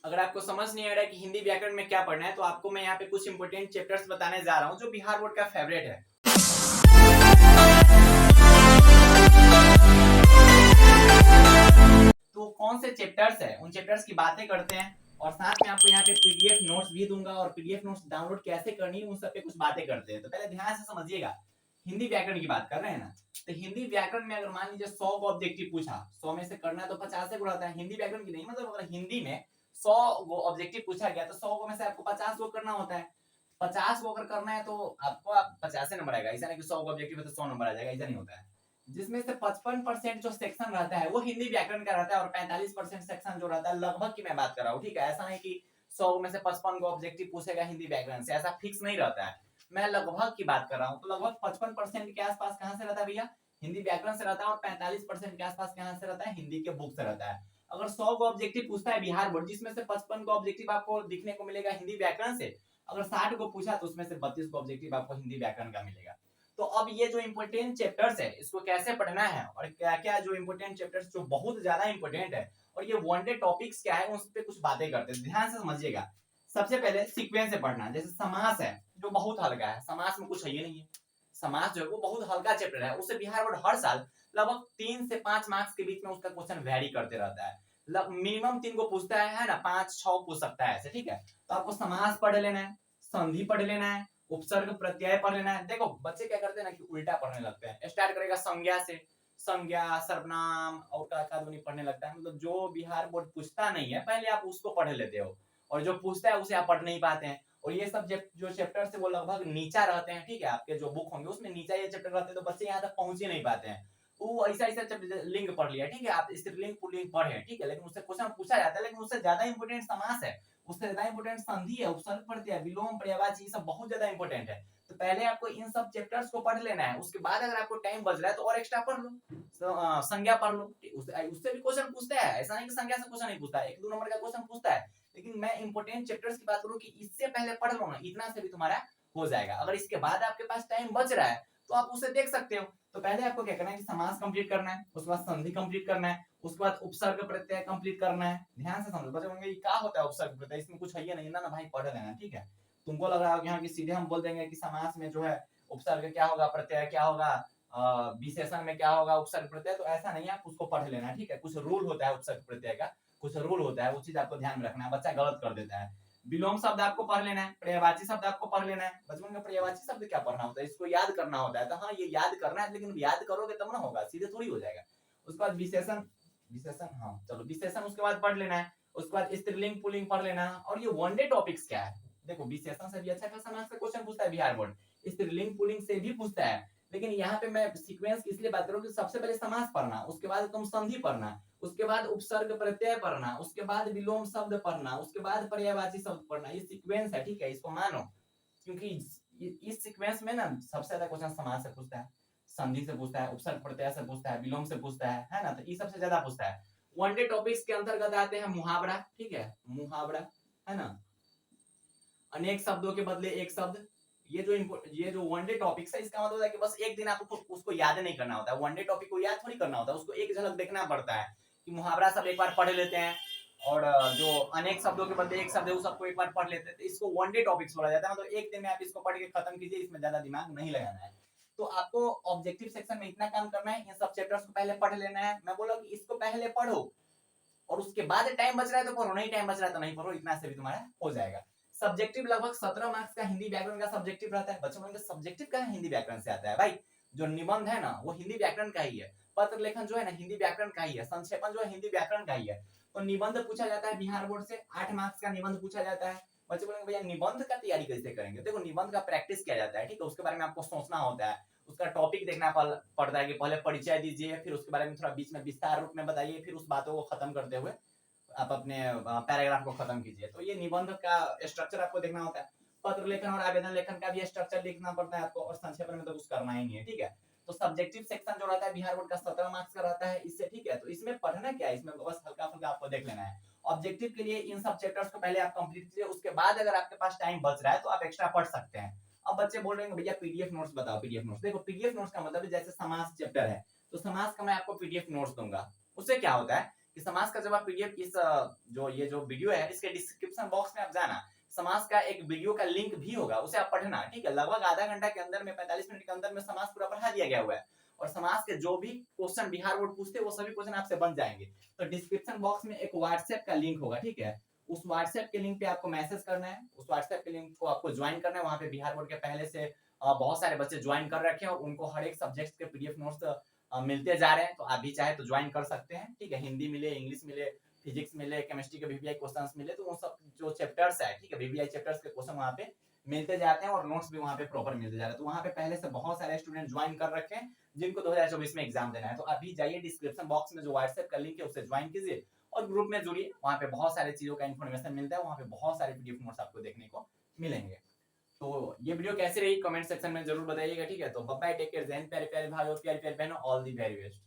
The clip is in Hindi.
अगर आपको समझ नहीं आ रहा है कि हिंदी व्याकरण में क्या पढ़ना है, तो आपको मैं यहाँ पे कुछ इंपोर्टेंट चैप्टर्स बताने जा रहा हूँ जो बिहार बोर्ड का फेवरेट है। तो कौन से चैप्टर्स है, उन चैप्टर्स की बातें करते हैं और साथ में आपको यहाँ पे पीडीएफ नोट्स भी दूंगा और पीडीएफ नोट्स डाउनलोड कैसे करनी है उन सब पे कुछ बातें करते हैं। तो पहले ध्यान से समझिएगा, हिंदी व्याकरण की बात कर रहे हैं ना, तो हिंदी व्याकरण में अगर मान लीजिए 100 को ऑब्जेक्टिव पूछा, 100 में से करना तो 50 को रहता है। हिंदी व्याकरण की नहीं, मतलब अगर हिंदी में 100 गो ऑब्जेक्टिव पूछा गया तो 100 में से आपको 50 गो करना होता है। 50 को अगर करना है तो आपको 50 नंबर आएगा, ऐसा नहीं कि 100 को ऑब्जेक्टिव है तो 100 नंबर आ जाएगा, ऐसा नहीं होता है। जिसमें से 55% जो सेक्शन रहता है वो हिंदी व्याकरण का रहता है और 45% सेक्शन जो रहता है, लगभग की मैं बात कर रहा हूँ, ठीक है। ऐसा नहीं कि 100 में से 55 को ऑब्जेक्टिव पूछेगा हिंदी व्याकरण से, ऐसा फिक्स नहीं रहता है। मैं लगभग की बात कर रहा हूँ, तो लगभग 55% के आसपास कहाँ से रहता है भैया, हिंदी व्याकरण से रहता है और 45% के आसपास कहाँ से रहता है, हिंदी के बुक से रहता है। अगर 100 को ऑब्जेक्टिव पूछता है बिहार बोर्ड, जिसमें से 55 को ऑब्जेक्टिव आपको दिखने को मिलेगा हिंदी व्याकरण से, अगर 60 को पूछा तो उसमें से 32 को ऑब्जेक्टिव आपको हिंदी व्याकरण का मिलेगा। तो अब ये जो इंपोर्टेंट चैप्टर्स है इसको कैसे पढ़ना है और क्या क्या जो इंपोर्टेंट चैप्टर्स जो बहुत ज्यादा इंपोर्टेंट है और ये वनडे टॉपिक्स क्या है उस पर कुछ बातें करते हैं, ध्यान से समझिएगा। सबसे पहले सीक्वेंस से पढ़ना, जैसे समास है जो बहुत हल्का है, समास में कुछ है ही नहीं है। समास जो है वो बहुत हल्का चैप्टर है, उससे बिहार बोर्ड हर साल लगभग 3 से 5 मार्क्स के बीच में उसका क्वेश्चन वेरी करते रहता है। मिनिमम 3 को पूछता है ना, 5-6 पूछ सकता है ऐसे, ठीक है। तो आपको समास पढ़ लेना है, संधि पढ़ लेना है, उपसर्ग प्रत्यय पढ़ लेना है। देखो बच्चे क्या करते हैं ना कि उल्टा पढ़ने लगते हैं, स्टार्ट करेगा संज्ञा से, संज्ञा सर्वनाम और काकाध्वनि पढ़ने लगता है। मतलब जो बिहार बोर्ड पूछता नहीं है पहले आप उसको पढ़ लेते हो और जो पूछता है उसे आप पढ़ नहीं पाते हैं। और ये सब जो चैप्टर है वो लगभग नीचा रहते हैं, ठीक है। आपके जो बुक होंगे उसमें नीचा ये चैप्टर रहते हैं, तो बच्चे यहाँ तक पहुंच ही नहीं पाते हैं। वो ऐसा ऐसा लिंग पढ़ लिया, ठीक है, आप स्त्रीलिंग पुल्लिंग पढ़े, ठीक है, लेकिन उससे क्वेश्चन पूछा जाता है, लेकिन उससे ज्यादा इंपोर्टेंट समास है, उससे ज्यादा इंपोर्टेंट संधि है, उपसर्ग प्रत्यय, विलोम पर्यायवाची, ये सब बहुत ज्यादा इंपोर्टेंट है। तो पहले आपको इन सब चैप्टर्स को पढ़ लेना है, उसके बाद अगर आपको टाइम बच रहा है तो और एक्स्ट्रा पढ़ लो, संज्ञा पढ़ लो, उससे भी क्वेश्चन पूछता है, ऐसा नहीं कि संज्ञा से क्वेश्चन नहीं पूछता है, 1-2 नंबर का क्वेश्चन पूछता है। लेकिन मैं इंपोर्टेंट चैप्टर्स की बात करूं कि इससे पहले पढ़ लो ना, इतना से भी तुम्हारा हो जाएगा। अगर इसके बाद आपके पास टाइम बच रहा है तो आप उसे देख सकते हो। तो पहले आपको क्या करना है कि समास कंप्लीट करना है, उसके बाद संधि कंप्लीट करना है, उसके बाद उपसर्ग प्रत्यय कंप्लीट करना है। ध्यान से समझो, बच्चे होंगे क्या होता है उपसर्ग प्रत्यय, इसमें कुछ है ही नहीं ना भाई, पढ़ लेना, ठीक है। तुमको लग रहा है कि सीधे हम बोल देंगे कि समास में जो है उपसर्ग क्या होगा, प्रत्यय क्या होगा, विशेषण में क्या होगा, उपसर्ग प्रत्यय, तो ऐसा नहीं है, आप उसको पढ़ लेना, ठीक है। कुछ रूल होता है उपसर्ग प्रत्यय का, कुछ रूल होता है, वो चीज आपको ध्यान में रखना है, बच्चा गलत कर देता है। विलोम शब्द आपको पढ़ लेना है, पर्यायवाची शब्द आपको पढ़ लेना है। बचपन में पर्यायवाची शब्द क्या पढ़ना होता है, इसको याद करना होता है। तो हाँ ये याद करना है, लेकिन याद करोगे तब ना होगा, सीधे थोड़ी हो जाएगा। उसके बाद विशेषण, विशेषण हाँ चलो विशेषण उसके बाद पढ़ लेना है। उसके बाद स्त्रीलिंग पुल्लिंग पढ़ लेना। और ये वनडे टॉपिक्स क्या है, देखो विशेषण से भी अच्छा खासा मार्क्स का क्वेश्चन पूछता है बिहार बोर्ड, स्त्रीलिंग पुल्लिंग से भी पूछता है। लेकिन यहाँ पे मैं सीक्वेंस इसलिए बात करूँ कि सबसे पहले समास पढ़ना, उसके बाद तुम संधि पढ़ना, उसके बाद उपसर्ग प्रत्यय पढ़ना, उसके बाद विलोम शब्द पढ़ना, उसके बाद पर्यायवाची शब्द पढ़ना। ये सीक्वेंस है, ठीक है, इसको मानो। क्योंकि इस सीक्वेंस में ना सबसे ज्यादा क्वेश्चन समास से पूछता है, संधि से पूछता है, उपसर्ग प्रत्यय से पूछता है, विलोम से पूछता है ना, तो ये सबसे ज्यादा पूछता है। वनडे टॉपिक्स के अंतर्गत आते हैं मुहावरा, ठीक है, मुहावरा है ना, अनेक शब्दों के बदले एक शब्द। ये जो वनडे टॉपिक्स है इसका मतलब है कि बस एक दिन आपको उसको याद नहीं करना होता है, वनडे टॉपिक को याद थोड़ी करना होता है, उसको एक झलक देखना पड़ता है कि मुहावरा सब एक बार पढ़ लेते हैं और जो अनेक शब्दों के बदले एक शब्द है उस सबको एक बार पढ़ लेते हैं, तो इसको वनडे टॉपिक्स बोला जाता है। मतलब एक दिन में आप इसको पढ़ के खत्म कीजिए, इसमें ज्यादा दिमाग नहीं लगाना है। तो आपको ऑब्जेक्टिव सेक्शन में इतना काम करना है, इन सब चैप्टर्स को पहले पढ़ लेना है। मैं बोला कि इसको पहले पढ़ो और उसके बाद टाइम बच रहा है तो पढ़ो, नहीं टाइम बच रहा है तो नहीं पढ़ो, इतना से भी तुम्हारा हो जाएगा। सब्जेक्टिव लगभग 17 मार्क्स का हिंदी व्याकरण का सब्जेक्टिव रहता है। बच्चों में सब्जेक्टिव का हिंदी व्याकरण से आता है भाई, जो निबंध है ना वो हिंदी व्याकरण का ही है, पत्र लेखन जो है ना हिंदी व्याकरण का ही है, संक्षेपण जो है हिंदी व्याकरण का ही है। तो निबंध पूछा जाता है बिहार बोर्ड से, 8 मार्क्स का निबंध पूछा जाता है। बच्चे बोलेंगे भैया निबंध का तैयारी कैसे करेंगे, देखो निबंध का प्रैक्टिस किया जाता है, ठीक है, उसके बारे में आपको सोचना होता है, उसका टॉपिक देखना पड़ता है कि पहले परिचय दीजिए, फिर उसके बारे में थोड़ा बीच में विस्तार रूप में बताइए, फिर उस बातों को खत्म करते हुए आप अपने पैराग्राफ को खत्म कीजिए। तो ये निबंध का स्ट्रक्चर आपको देखना होता है। पत्र लेखन और आवेदन लेखन का भी स्ट्रक्चर देखना पड़ता है आपको, और संक्षेपण में तो कुछ करना ही नहीं है, ठीक है। तो सब्जेक्टिव सेक्शन जो रहता है बिहार बोर्ड का 17 मार्क्स का रहता है इससे, ठीक है। तो इसमें पढ़ना क्या है, इसमें बस हल्का फुल्का आपको देख लेना है। ऑब्जेक्टिव के लिए इन सब चैप्टर्स को पहले आप कंप्लीट कीजिए, उसके बाद अगर आपके पास टाइम बच रहा है तो आप एक्स्ट्रा पढ़ सकते हैं। अब बच्चे बोल रहे हैं भैया पीडीएफ नोट्स बताओ, पीडीएफ नोट्स। देखो पीडीएफ नोट्स का मतलब जैसे समास चैप्टर है तो समास का मैं आपको पीडीएफ नोट्स दूंगा। उससे क्या होता है कि समाज का जब आप पीडीएफ इस जो ये जो वीडियो है इसके डिस्क्रिप्शन बॉक्स में आप जाना, समाज का एक वीडियो का लिंक भी होगा, उसे आप पढ़ना, ठीक है। लगभग आधा घंटा के अंदर में 45 मिनट के अंदर में समाज पूरा पढ़ा दिया गया हुआ है और समाज के जो भी क्वेश्चन बिहार बोर्ड पूछते हैं वो सभी क्वेश्चन आपसे बन जाएंगे। तो डिस्क्रिप्शन बॉक्स में एक व्हाट्सएप का लिंक होगा, ठीक है। उस व्हाट्सएप के लिंक पे आपको मैसेज करना है, उस व्हाट्सएप के लिंक को आपको ज्वाइन करना है। वहां पे बिहार बोर्ड के पहले से बहुत सारे बच्चे ज्वाइन कर रखे हैं और उनको हर एक सब्जेक्ट के पीडीएफ नोट्स मिलते जा रहे हैं। तो आप भी चाहे तो ज्वाइन कर सकते हैं, ठीक है। हिंदी मिले, इंग्लिश मिले, फिजिक्स मिले, केमिस्ट्री के वीवीआई क्वेश्चंस मिले, तो वो सब जो चैप्टर्स है, ठीक है, वीवीआई चैप्टर्स के क्वेश्चन वहां पे मिलते जाते हैं और नोट्स भी वहां पे प्रॉपर मिलते जा रहे हैं। तो वहां पे पहले से बहुत सारे स्टूडेंट ज्वाइन कर रखे हैं जिनको 2024 में एग्जाम देना है। तो अभी जाइए डिस्क्रिप्शन बॉक्स में जो व्हाट्सएप का लिंक है उसे ज्वाइन कीजिए और ग्रुप में जुड़िए। वहां पे बहुत सारी चीजों का इन्फॉर्मेशन मिलता है, वहां पे बहुत सारे पीडीएफ नोट्स आपको देखने को मिलेंगे। तो ये वीडियो कैसी रही कमेंट सेक्शन में जरूर बताइएगा, ठीक है। तो बाय बाय, टेक केयर, जय हिंद प्यारे प्यारे भाइयों, प्यारी प्यारी बहनों, ऑल दी वेरी बेस्ट।